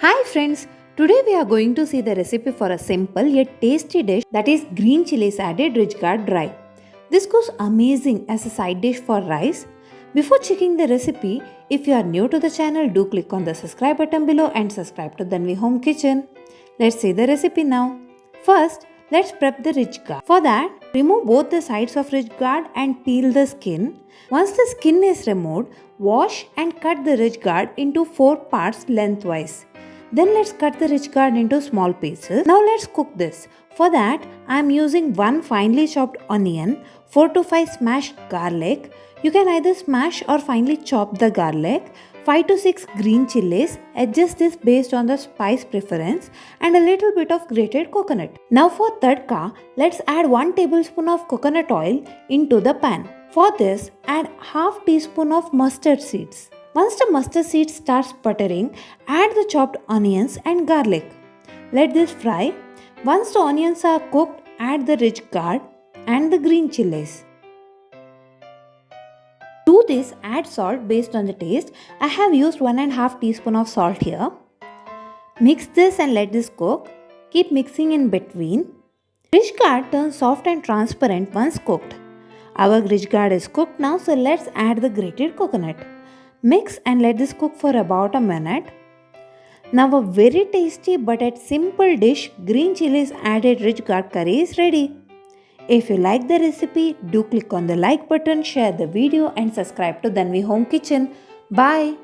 Hi friends, today we are going to see the recipe for a simple yet tasty dish that is green chilies added rich gourd dry. This goes amazing as a side dish for rice. Before checking the recipe, if you are new to the channel, do click on the subscribe button below and subscribe to Dhanvi Home Kitchen. Let's see the recipe now. First, let's prep the rich gourd. For that, remove both the sides of rich gourd and peel the skin. Once the skin is removed, wash and cut the rich gourd into 4 parts lengthwise. Then let's cut the rich gourd into small pieces. Now let's cook this. For that, I am using 1 finely chopped onion, 4 to 5 smashed garlic. You can either smash or finely chop the garlic. 5 to 6 green chilies. Adjust this based on the spice preference, and a little bit of grated coconut. Now for tadka, let's add 1 tablespoon of coconut oil into the pan. For this, add half teaspoon of mustard seeds. Once the mustard seeds start sputtering, add the chopped onions and garlic. Let this fry. Once the onions are cooked, add the rich gourd and the green chilies. To this, add salt based on the taste. I have used 1.5 teaspoon of salt here. Mix this and let this cook. Keep mixing in between. Rich gourd turns soft and transparent once cooked. Our rich gourd is cooked now, so let's add the grated coconut. Mix and let this cook for about a minute. Now a very tasty but yet simple dish, green chilies added rich gourd curry is ready. If you like the recipe, do click on the like button, share the video and subscribe to Dhanvi Home Kitchen. Bye.